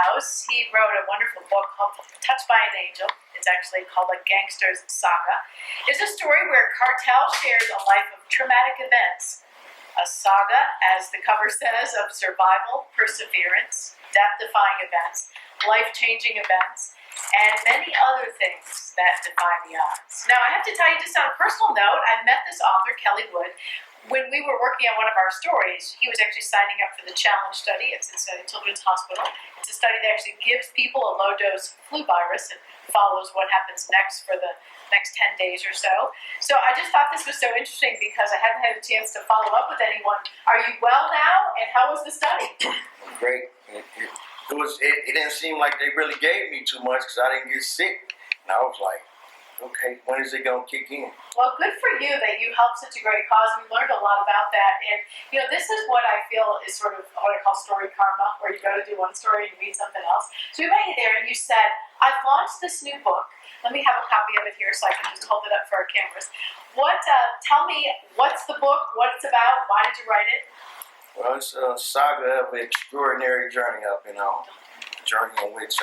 house. He wrote a wonderful book called Touched by an Angel. It's actually called A Gangster's Saga. It's a story where Cartel shares a life of traumatic events. A saga, as the cover says, of survival, perseverance, death-defying events, life-changing events, and many other things that defy the odds. Now, I have to tell you, just on a personal note, I met this author, Kelly Wood, when we were working on one of our stories. He was actually signing up for the challenge study at Cincinnati Children's Hospital. It's a study that actually gives people a low-dose flu virus and follows what happens next for the next 10 days or so. So I just thought this was so interesting because I hadn't had a chance to follow up with anyone. Are you well now, and how was the study? Great. It didn't seem like they really gave me too much because I didn't get sick. And I was like, okay, when is it going to kick in? Well, good for you that you helped such a great cause. We learned a lot about that. And, you know, this is what I feel is sort of what I call story karma, where you go to do one story and you read something else. So we met you there and you said, I've launched this new book. Let me have a copy of it here so I can just hold it up for our cameras. Tell me, what's the book, what it's about, why did you write it? Well, it's a saga of an extraordinary journey I've been on. A journey in which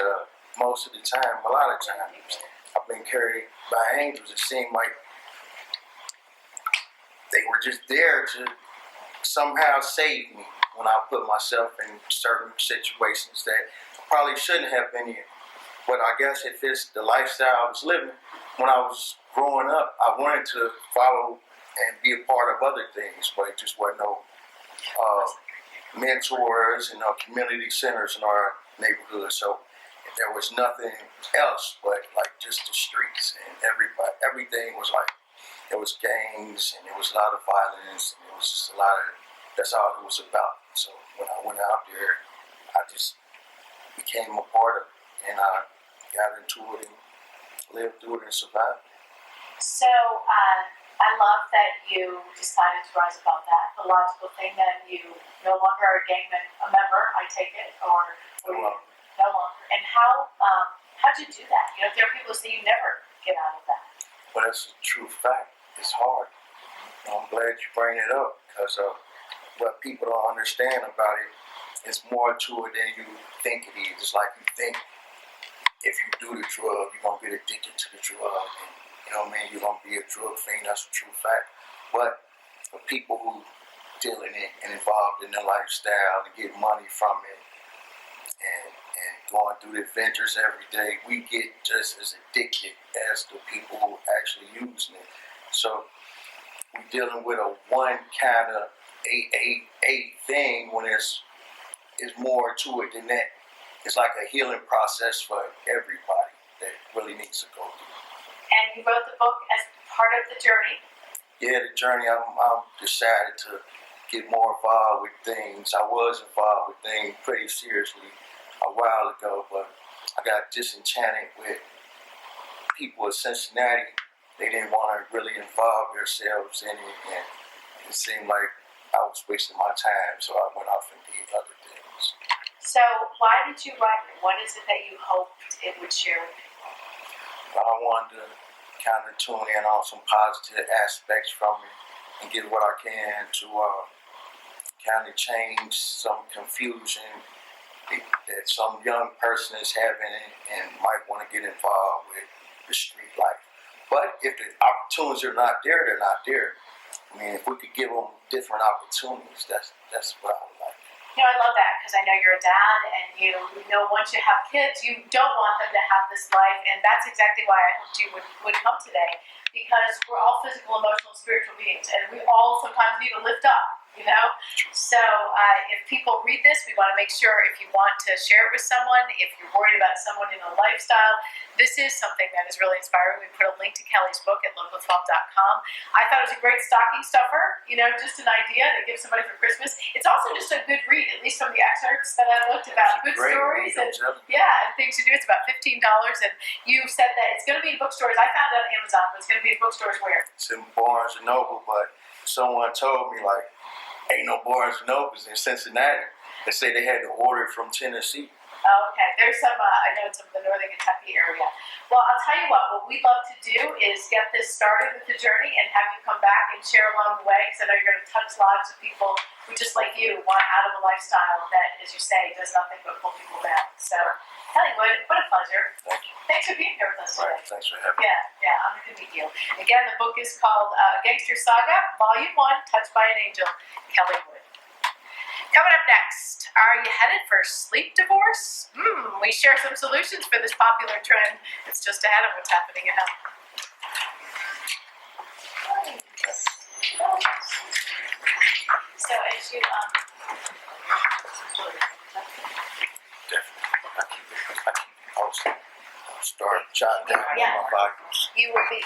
most of the time, a lot of times, I've been carried by angels. It seemed like they were just there to somehow save me when I put myself in certain situations that I probably shouldn't have been in. But I guess if it's the lifestyle I was living when I was growing up, I wanted to follow and be a part of other things, but it just wasn't no mentors and community centers in our neighborhood. So there was nothing else but like just the streets, and everything was like, there was gangs and there was a lot of violence, and it was just a lot of, that's all it was about. So when I went out there, I just became a part of it, and I got into it and lived through it and survived. So I love that you decided to rise above that. The logical thing that you no longer are a member, I take it, or no longer. And how'd you do that? You know, there are people who say you never get out of that. But it's a true fact. It's hard. I'm glad you bring it up because what people don't understand about it, it's more to it than you think it is. It's like you think if you do the drug, you're going to get addicted to the drug. And, you know what I mean? You're going to be a drug fiend. That's a true fact. But for people who deal in it and involved in the lifestyle and get money from it and going through the adventures every day, we get just as addicted as the people who actually using it. So we're dealing with a one kind of a thing when it's more to it than that. It's like a healing process for everybody that really needs to go through. And you wrote the book as part of the journey? Yeah, the journey. I'm decided to get more involved with things. I was involved with things pretty seriously a while ago, but I got disenchanted with people in Cincinnati. They didn't want to really involve themselves in it, and it seemed like I was wasting my time, so I went off and did other things. So why did you write it? What is it that you hoped it would share with people? I wanted to kind of tune in on some positive aspects from it and get what I can to kind of change some confusion that some young person is having and might want to get involved with the street life. But if the opportunities are not there, they're not there. I mean, if we could give them different opportunities, that's what I would like. You know, I love that because I know you're a dad, and you know once you have kids, you don't want them to have this life, and that's exactly why I hoped you would come today, because we're all physical, emotional, spiritual beings, and we all sometimes need to lift up, you know? So if people read this, we want to make sure if you want to share it with someone, if you're worried about someone in a lifestyle, this is something that is really inspiring. We put a link to Kelly's book at local12.com. I thought it was a great stocking stuffer, you know, just an idea to give somebody for Christmas. It's also just a good read, at least from the excerpts that I looked about. Good stories and things to do. It's about $15, and you said that it's going to be in bookstores. I found it on Amazon, but it's going to be in bookstores where? It's in Barnes & Noble, but someone told me, like, ain't no Barnes & Nobles in Cincinnati. They say they had to order it from Tennessee. Okay, there's some, I know some of the northern Kentucky area. Well, I'll tell you what we'd love to do is get this started with the journey and have you come back and share along the way, because I know you're going to touch lives of people who, just like you, want out of a lifestyle that, as you say, does nothing but pull people down. So, Kelly, what a pleasure. Thank you. Thanks for being here with us today. Right, thanks for having me. Yeah, I'm going to meet you. Again, the book is called Gangster Saga, Volume 1, Touched by an Angel, Kelly Wood. Coming up next, are you headed for sleep divorce? We share some solutions for this popular trend. It's just ahead of what's happening at home. So as you Definitely. I keep posting. Start jotting down Yeah. my volumes. you will be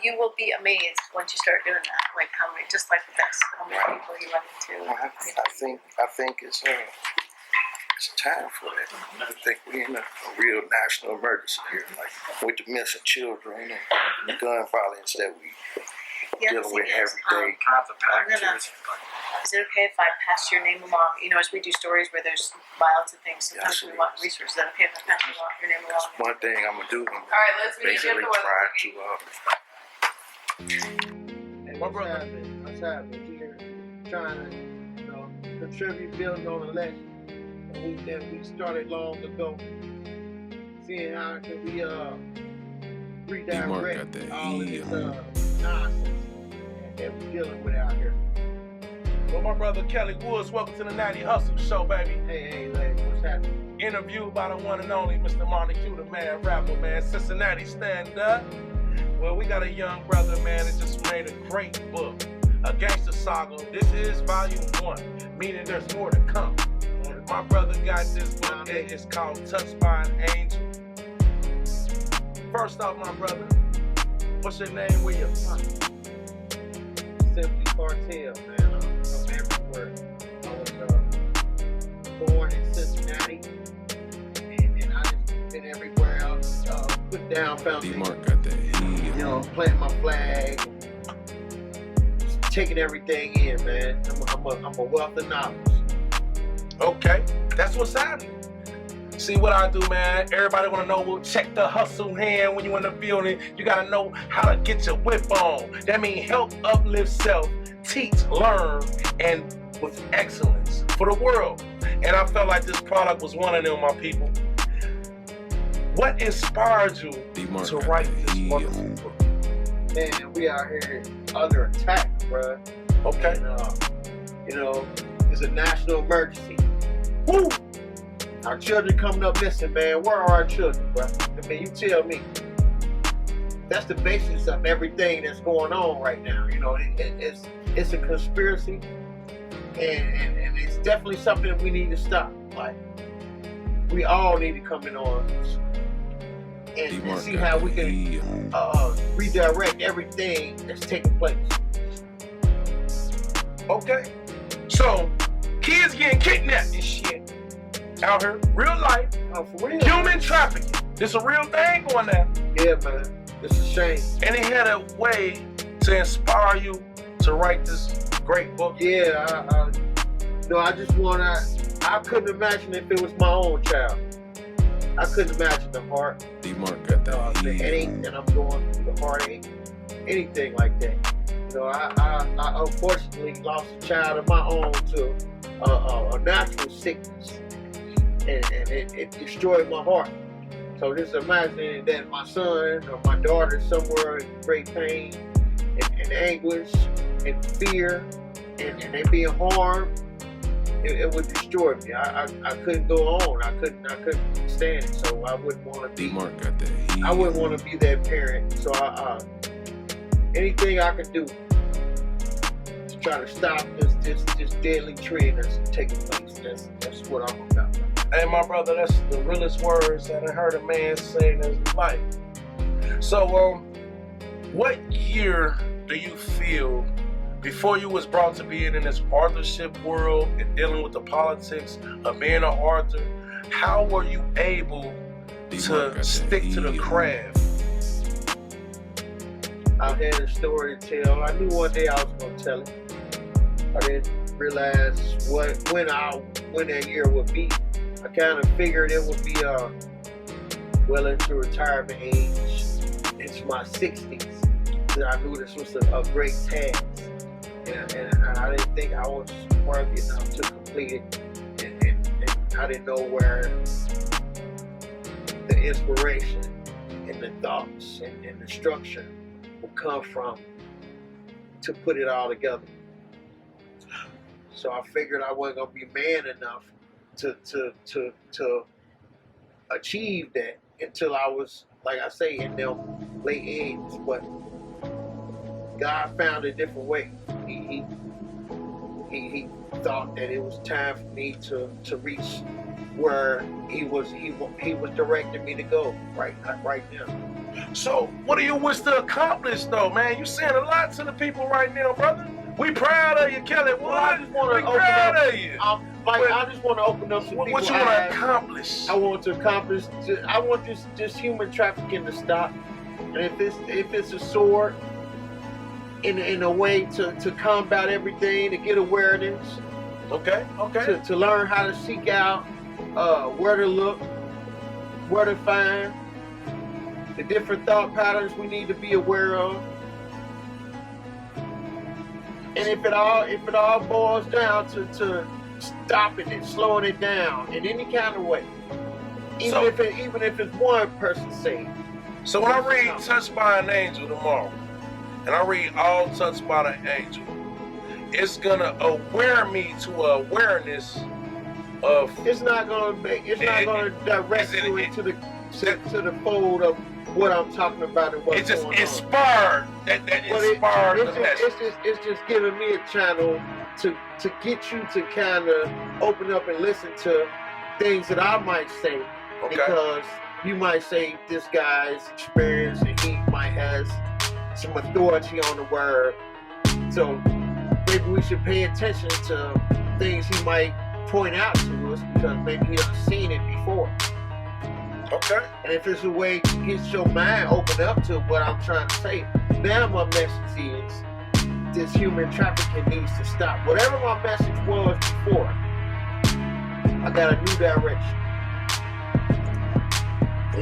you will be amazed once you start doing that. Like how many, just like with this, how many people you run into. I think it's time for that. I think we're in a real national emergency here, like with the missing children and the gun violence that we dealing with every day. Is it okay if I pass your name along? You know, as we do stories where there's violence and things, sometimes we want resources. Is that okay if I pass your name along? One thing I'm gonna do. All right, let's basically try to. Hey, what's happening here? Trying to, contribute, building on a legend that we started long ago. Seeing how can we redirect all of this nonsense that we're dealing with out here. Well, my brother Kelly Woods, welcome to the Nati H.U.S.T.L.E show, baby. Hey, what's happening? Interviewed by the one and only Mr. Monnie, the man, rapper, man. Cincinnati, stand up. Well, we got a young brother, man, that just made a great book, a gangster saga. This is volume 1, meaning there's more to come. My brother got this book. It's called Touched by an Angel. First off, my brother, what's your name? Where you from? Simply Cartel, man. I'm from everywhere. I was born in Cincinnati, and I just been everywhere else. Put down foundation. Planting my flag, taking everything in, man. I'm a wealth of knowledge. Okay, that's what's happening. See what I do, man. Everybody wanna know, well, check the hustle hand when you in the building. You gotta know how to get your whip on. That means help, uplift self, teach, learn, and with excellence for the world. And I felt like this product was one of them, my people. What inspired you to write this wonderful book? Man, we out here under attack, bruh. Okay. And, it's a national emergency. Woo! Our children coming up missing, man. Where are our children, bruh? I mean, you tell me. That's the basis of everything that's going on right now. It's a conspiracy, and it's definitely something we need to stop. Like, we all need to come in arms and see how we can redirect everything that's taking place. Okay. So, kids getting kidnapped and shit out here, real life. Oh, for real? Human trafficking. This a real thing going down. Yeah, man. It's a shame. And it had a way to inspire you to write this great book. Yeah, I couldn't imagine if it was my own child. I couldn't imagine the heart. The headache that I'm going through, the heartache, anything like that. I unfortunately lost a child of my own to a natural sickness, and it destroyed my heart. So just imagine that my son or my daughter somewhere in great pain and anguish and fear, and they being harmed. It would destroy me. I couldn't go on. I couldn't stand it. So I wouldn't want to be. I wouldn't want to be that parent. So anything I could do to try to stop this deadly trend that's taking place. That's what I'm about. Hey, my brother, that's the realest words that I heard a man say in his life. So, what year do you feel, before you was brought to being in this authorship world and dealing with the politics of being an author, how were you able to stick to the craft? I had a story to tell. I knew one day I was going to tell it. I didn't realize when that year would be. I kind of figured it would be well into retirement age, into my 60s, that I knew this was a great task, and I didn't think I was worthy enough to complete it, and I didn't know where the inspiration and the thoughts and the structure would come from to put it all together. So I figured I wasn't gonna be man enough to achieve that until I was, like I say, in them late 80s. But God found a different way. He thought that it was time for me to reach where he was directing me to go right now. So what do you wish to accomplish though, man? You saying a lot to the people right now, brother. We proud of you, Kelly. Well, I just want to we proud of you. I just want to open up some What people's you want to eyes. accomplish? I want this human trafficking to stop. And if it's a sword in a way to combat everything, to get awareness, Okay. to learn how to seek out, where to look, where to find, the different thought patterns we need to be aware of. And if it all boils down to stopping it, slowing it down in any kind of way, even if it's one person saved. So when I read Touched by an Angel tomorrow, and I read all Touched by the Angel, it's gonna aware me to awareness of. It's not gonna direct you into the fold of what I'm talking about and what's It just going on. inspired that inspired the message. It's just giving me a channel to get you to kind of open up and listen to things that I might say, because you might say this guy's experience and he might have some authority on the word, so maybe we should pay attention to things he might point out to us because maybe he hasn't seen it before. Okay. And if it's a way to get your mind opened up to what I'm trying to say, now my message is this human trafficking needs to stop. Whatever my message was before, I got a new direction.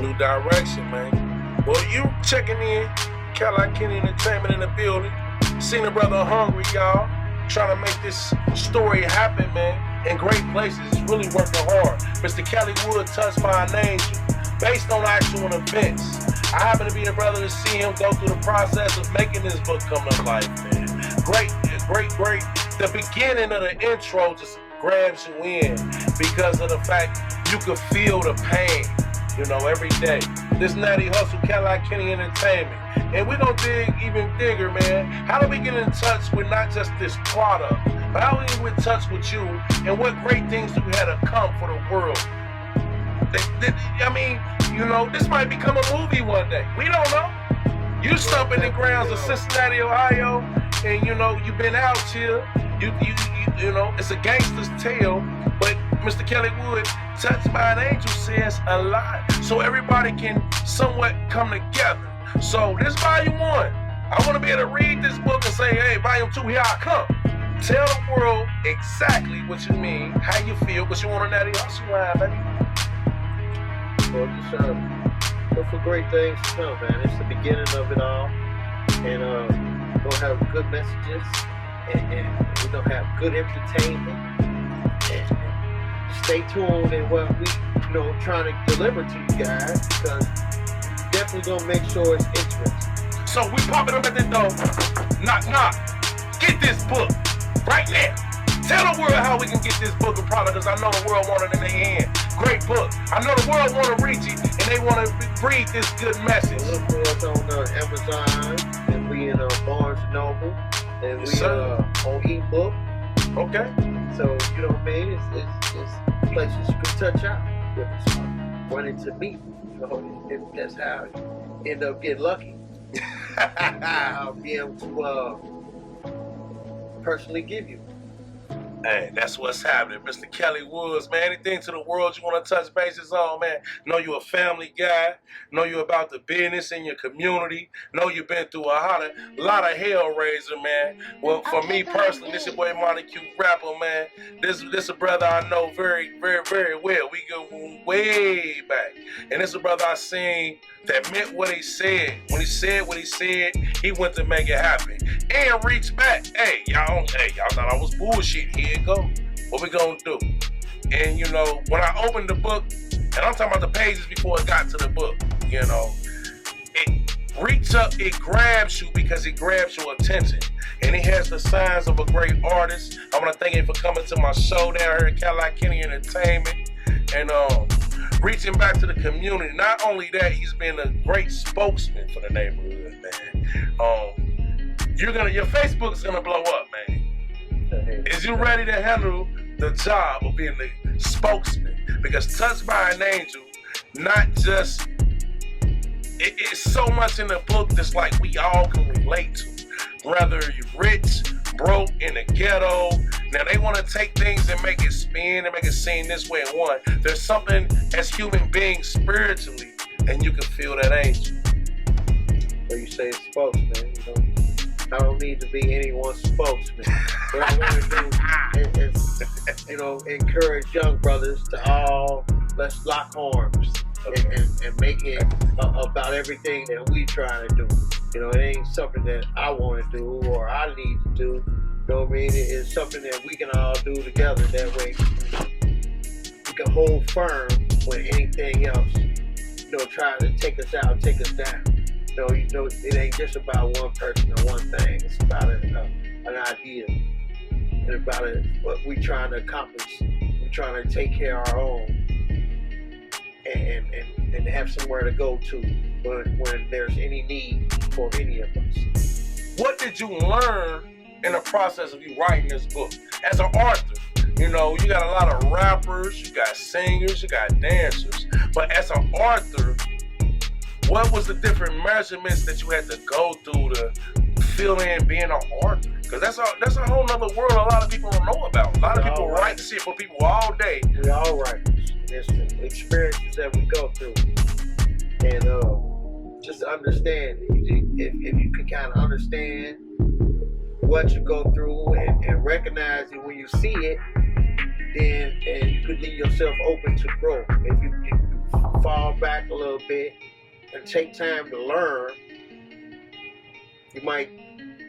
New direction, man. Well, you checking in, KENNY Entertainment in the building. Seen a brother hungry, y'all. Trying to make this story happen, man. In great places, it's really working hard. Mr. Kelly Wood, Touched by an Angel, based on actual events. I happen to be the brother to see him go through the process of making this book come to life, man. Great. The beginning of the intro just grabs you in because of the fact you could feel the pain, every day. This Nati H.U.S.T.L.E, KENNY Entertainment. And we're gonna dig even bigger, man. How do we get in touch with not just this product, but how do we get in touch with you and what great things you had to come for the world? This might become a movie one day. We don't know. You stump in the grounds of Cincinnati, Ohio, and you've been out here. It's a gangster's tale, but Mr. Kelly Wood, Touched by an Angel says a lot, so everybody can somewhat come together. So this volume 1, I want to be able to read this book and say, hey, volume 2, here I come. Tell the world exactly what you mean, how you feel, but you want a Nati Hustle line, baby. Well, just look for great things to come, man. It's the beginning of it all, and we're gonna have good messages, and we're gonna have good entertainment, and stay tuned in what we, trying to deliver to you guys, because definitely gonna make sure it's interesting. So we popping up at the door, knock knock, get this book right now. Tell the world how we can get this book of product, because I know the world want it in their hand. Great book. I know the world want to reach it, and they want to read this good message. Look for us on Amazon, and we in Barnes & Noble, and we on ebook. Okay. So, you know what I mean? It's places you can touch out with us, run into me. That's how I end up getting lucky. I'll be able to personally give you. Hey, that's what's happening. Mr. Kelly Woods, man. Anything to the world you want to touch bases on, man. Know you a family guy. Know you about the business in your community. Know you've been through a lot of hellraiser, man. Well, for me personally, this your boy Monnie Q Rapper, man. This a brother I know very, very, very well. We go way back. And this a brother I seen that meant what he said. When he said what he said, he went to make it happen. And reach back. Hey, y'all thought I was bullshit. Here it go. What we gonna do? And you know, when I opened the book, and I'm talking about the pages before it got to the book, you know, it reaches up, it grabs you because it grabs your attention. And it has the signs of a great artist. I wanna thank him for coming to my show down here at KENNY Entertainment. And reaching back to the community. Not only that, he's been a great spokesman for the neighborhood, man. Your Facebook's gonna blow up, man. Is you ready to handle the job of being the spokesman? Because Touched by an Angel, not just, it's so much in the book that's like we all can relate to. Whether you're rich, broke, in the ghetto. Now they want to take things and make it spin and make it seem this way and one. There's something as human beings spiritually, and you can feel that angel. So you say spokesman, you know. I don't need to be anyone's spokesman. What I want to do is, you know, encourage young brothers to all, let's lock arms and make it about everything that we try to do. You know, it ain't something that I want to do or I need to do. You know what I mean? It's something that we can all do together. That way we can hold firm when anything else, you know, try to take us out, take us down. You know, it ain't just about one person or one thing. It's about an idea and about what we trying to accomplish. We're trying to take care of our own and have somewhere to go to when there's any need for any of us. What did you learn in the process of you writing this book? As an author, you know, you got a lot of rappers, you got singers, you got dancers, but as an author, what was the different measurements that you had to go through to fill in being an author? Because that's a whole nother world a lot of people don't know about. A lot of people write shit for people all day. We all writers. It's the experiences that we go through. And just understand, if you can kind of understand what you go through and recognize it when you see it, then and you could leave yourself open to growth. If you fall back a little bit and take time to learn, you might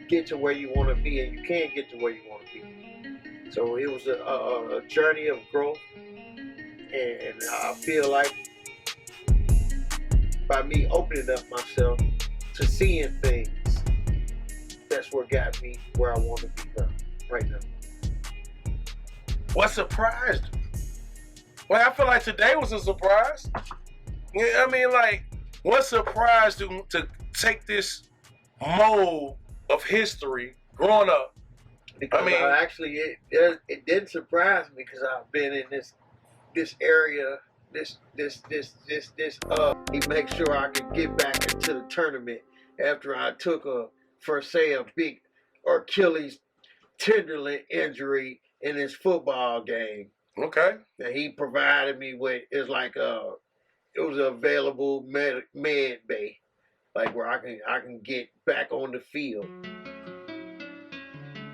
get to where you want to be, and you can get to where you want to be. So it was a journey of growth, and I feel like by me opening up myself to seeing things, that's what got me where I want to be right now. What surprised you? Well, I feel like today was a surprise. I mean, like, what surprised you to take this mold of history growing up? Because actually, it didn't surprise me because I've been in this area, he makes sure I could get back into the tournament after I took a big Achilles tendon injury in his football game. Okay. And he provided me with, it was an available med bay, like where I can get back on the field.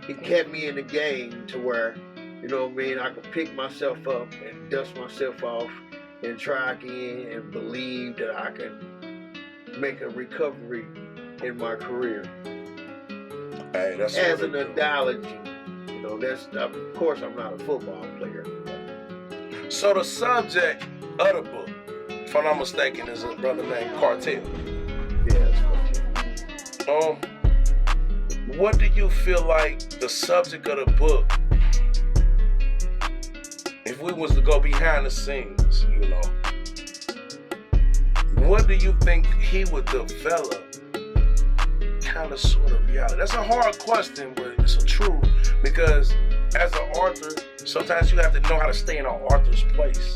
He kept me in the game to where, you know what I mean, I could pick myself up and dust myself off and try again and believe that I can make a recovery in my career. Hey, that's as an analogy, you know, of course I'm not a football player. So the subject of the book, if I'm not mistaken, is a brother named Cartel. Yeah, that's what what do you feel like the subject of the book, if we was to go behind the scenes, you know, what do you think he would develop kind of sort of reality? That's a hard question, but it's a truth, because as an author, sometimes you have to know how to stay in an author's place.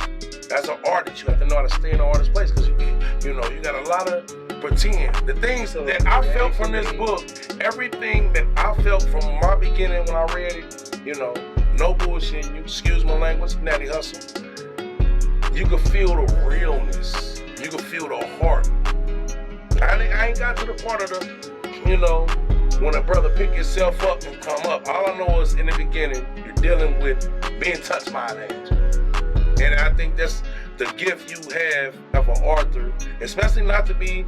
As an artist, you have to know how to stay in an artist's place, because you got a lot of pretend. The things that I felt from this book, everything that I felt from my beginning when I read it, you know, no bullshit. You excuse my language, Nati Hustle. You can feel the realness. You can feel the heart. I ain't got to the part of the, you know, when a brother pick yourself up and come up. All I know is in the beginning, you're dealing with being touched by an angel. And I think that's the gift you have of an author, especially not to be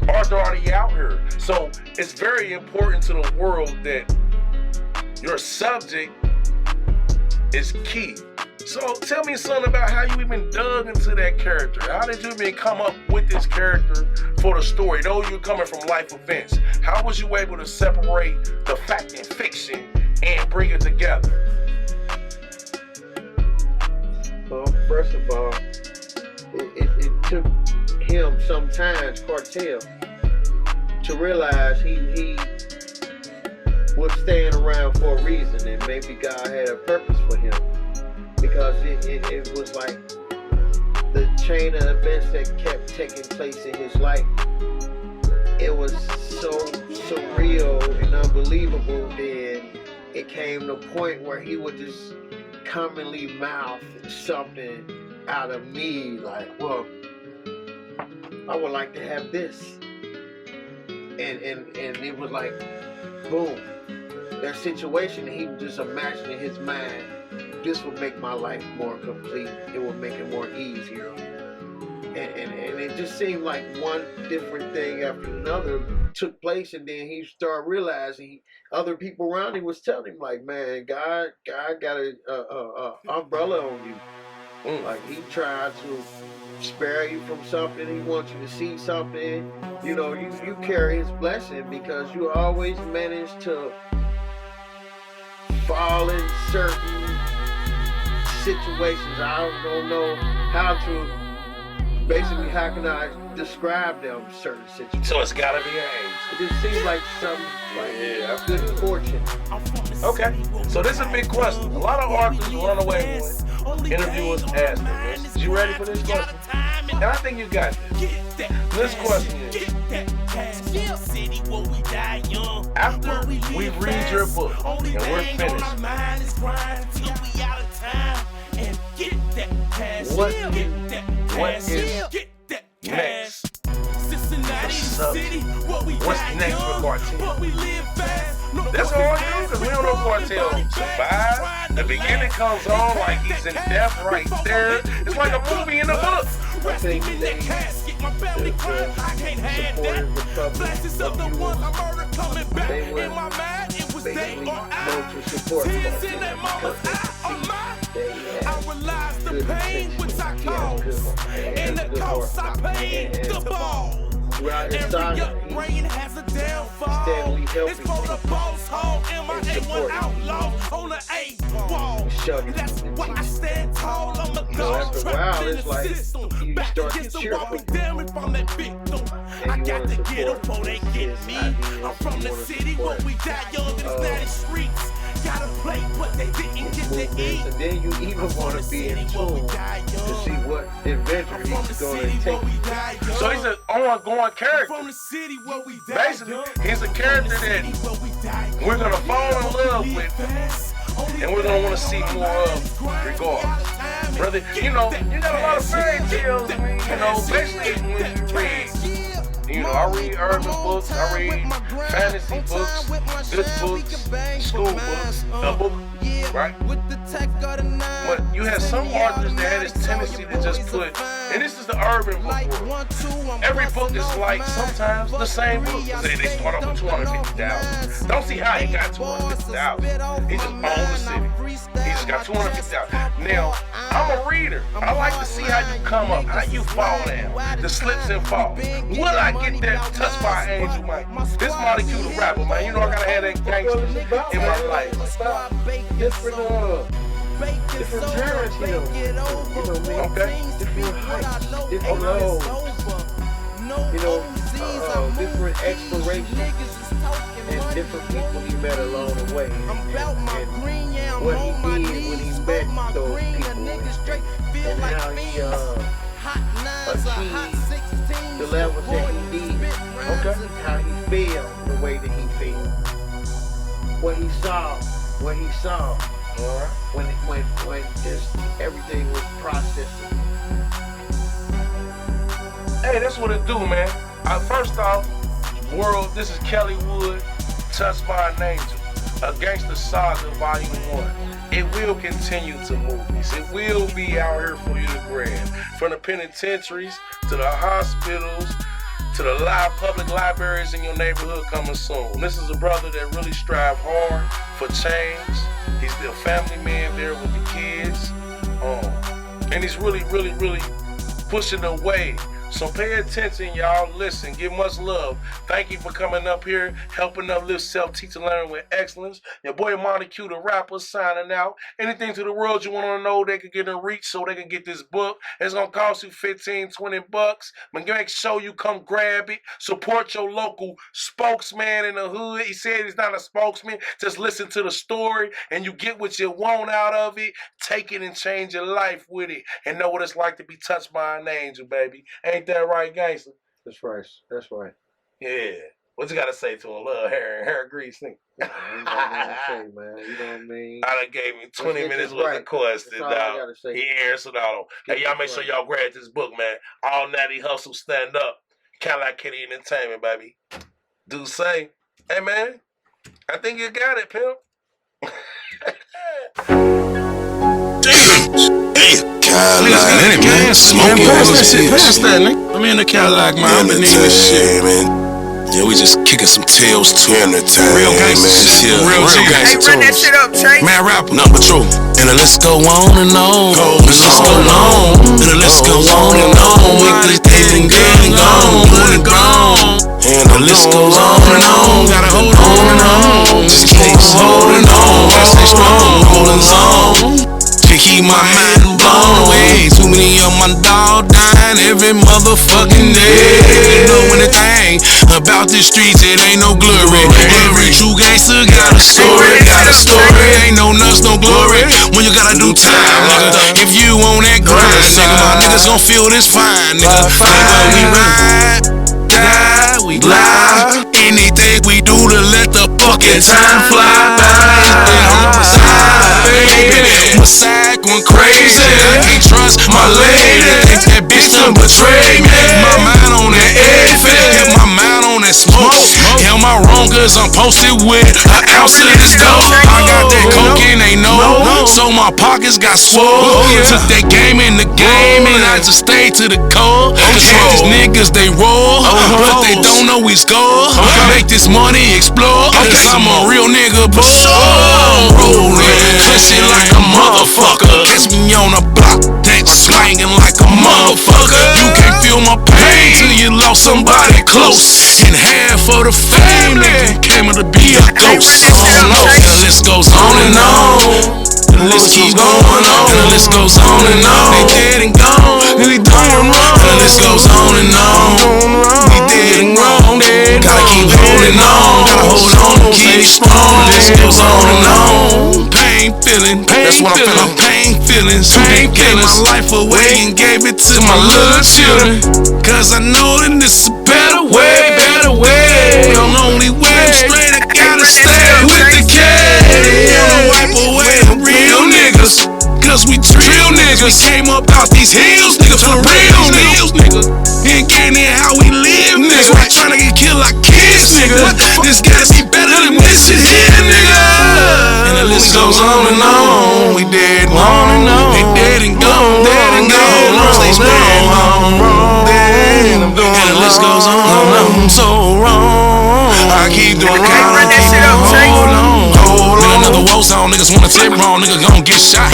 Arthur already out here. So it's very important to the world that your subject is key. So tell me something about how you even dug into that character. How did you even come up with this character for the story? Though you're coming from life events, how was you able to separate the fact and fiction and bring it together? Well, first of all, it took him sometimes, Cartel, to realize he was staying around for a reason, and maybe God had a purpose for him, because it was like the chain of events that kept taking place in his life. It was so surreal and unbelievable. Then it came to a point where he would just commonly mouth something out of me, like, well, I would like to have this, and it was like, boom, that situation. He was just imagining in his mind, this will make my life more complete. It will make it more easier, and it just seemed like one different thing after another took place, and then he started realizing other people around him was telling him, like, man, God got a umbrella on you. Like, he tried to spare you from something. He wants you to see something. You know, you carry his blessing because you always manage to fall in certain situations. I don't know how to, basically, how can I describe them, certain situations. So it's gotta be an age. It just seems like something like good fortune. Okay, so this is a big question. A lot of authors run away when interviewers ask them this. You ready for this question? And I think you got this. This question is, after we read your book and we're finished, what is next? What's next for Cartel? That's all I do, because we don't know Cartel survive. The beginning comes on like he's in death right there. It's like a movie in a book. I think they supported the public. They were basically known to support Cartel because they had good intentions. He had good heart. Throughout his saga, he's steadily helping people and supporting people. You know, after a while, it's like you start to cheer for people. And you want to support his ideas. You want to support and then you even want to be in tune to see what adventure he's going to take. So he's an ongoing character. Basically, he's a character that we're going to fall in love with, and we're going to want to see more of regardless. Brother, you know, you got a lot of fairy tales, you know, especially when you read. You know, I read urban books, I read fantasy books, good books, school books, a book, right? But you have some authors that had this tendency to just put, and this is the urban book world. Every book is like sometimes the same book. They start off with 250,000. Don't see how he got 250,000. He just owned the city. He just got 250,000. Now, I'm a reader. I like to see how you come up, how you fall down, the slips and falls. Would I get that touched by an angel, man? This Monnie Q the rapper, man. You know I gotta have that gangster in my life. Different times, you know what I mean? Okay. Different heights, different lows, different explorations, and different people he met along the way, and what he did when he met those people, and how he achieved the levels that he did. Okay. How he failed the way that he failed. What he saw what he saw when just everything was processing. Hey, that's what it do, man. First off, world, this is Kelly Wood, Touched by an Angel, a Gangster Saga Volume 1. It will continue to movies. It will be out here for you to grab. From the penitentiaries to the hospitals to the public libraries in your neighborhood coming soon. This is a brother that really strive hard for change. He's the family man there with the kids. And he's really pushing the way. So pay attention, y'all. Listen, give much love. Thank you for coming up here, helping uplift self-teach and learning with excellence. Your boy Monnie Q, the rapper, signing out. Anything to the world you want to know, they can get in reach so they can get this book. It's going to cost you $15-20. But make sure you come grab it. Support your local spokesman in the hood. He said he's not a spokesman. Just listen to the story and you get what you want out of it. Take it and change your life with it. And know what it's like to be touched by an angel, baby. Ain't that right, gangster? That's right. That's right. Yeah. What you gotta say to a little hair grease nigga? I ain't got nothing to say, man. You know what I mean? I done gave me 20 minutes worth of questions, dog. He answered all. Hey, y'all make sure y'all grab this book, man. All Nati Hustle stand up. Kind of like KENNY Entertainment, baby. Do say. Hey, man. I think you got it, pimp. Hey, Cadillac, man, smoking pass that, nigga. I'm in the Cadillac, man. I'm in this shit, man. Yeah, we just kicking some tails too. Real gangster shit. Real gangster tunes. Hey, run that shit up, Trey. Man, rapper, number 2. And the list go on and on. And the list go on. And the list go on and on. Weekly days and good and gone. Good and gone. And the list goes on and on. Gotta hold on and on. Just keeps holding on. Gotta stay strong. Holding on. To keep my mind blown away. Too many of my dog dying every motherfucking day. You know anything about the streets, it ain't no glory. Every true gangster got a story, Ain't no nuts, no glory. When you gotta do time, nigga. If you on that grind, nigga, my niggas gon' feel this fine, nigga. Nigga, we ride, die, we glide. Anything we do to let the fucking time fly by. Homicide, baby. My side going crazy. I can't trust my lady. Think that bitch done betray me. My mind on that egg fed. Have my mind on that smoke. Am I wrong? Cause I'm posted with an ounce of this dope. I got that coke and they know. So my pockets got swole. Took that game in the game and I just stayed to the core. Cause these niggas they roll, but they don't know we score. Make this money explore. Cause I'm a real nigga, boy. Rolling, clutching like a motherfucker. Catch me on a block, that slanging like a motherfucker. You can't feel my pain till you lost somebody close. And half of the family came to be a ghost. And the list goes on and on. The list keeps going on. The list goes on and on. They dead and gone. And they doing wrong. The list goes on and on. We dead and wrong. Gotta keep holding on. Gotta hold on and keep strong. The list goes on and on. Pain feeling. That's what I'm feeling. Pain feelings. Pain gave my life away and gave it to my little children. Cause I know that this is a better way. Better way. The only way I'm straight. I gotta stay with the kid. Wipe away the real niggas. Cause we real niggas. We came up out these hills, nigga, for the real niggas. And getting in how we live, nigga. Right. Trying to get killed like kids, nigga. This gotta be better than this shit here, nigga. And the list goes on and on. We dead and on and on. They dead and gone. Dead and gone. Stay strong. And the list goes on and on. So wrong. I keep doing wrong. Run that shit up, Trey. Hold on. Another woe song, niggas wanna take wrong, nigga gon' get shot.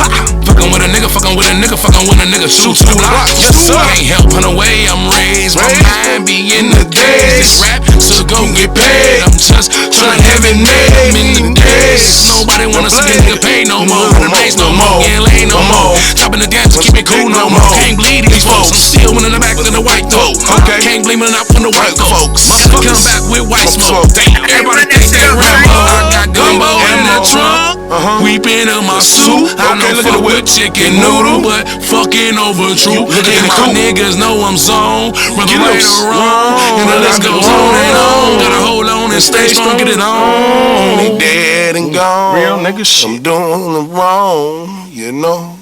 Fuckin' with a nigga, fuckin' with a nigga, fuckin' with a nigga, shoot 2 blocks. Yes, sir. Can't help on the way I'm raised. My mind be in the days. This rap, so go get paid. I'm just tryna have it made. Many days. Nobody wanna see a nigga pay no more. The days no more. Yeah, lane no more. Dropping the gas to keep it cool no more. Can't bleed these folks. I'm still in the back of the white though. Okay. Can't blame it out from the white folks. Come back with white smoke. Damn. Everybody think they Rambo. I got gumbo in the trunk. We been in my suit. I know fuck with chicken noodle, but fucking over true. And my niggas know I'm zone. Whether right or wrong. And the list goes on and on. Gotta hold on and stay strong, get it on. They dead and gone. Real nigga shit. I'm doing the wrong, you know.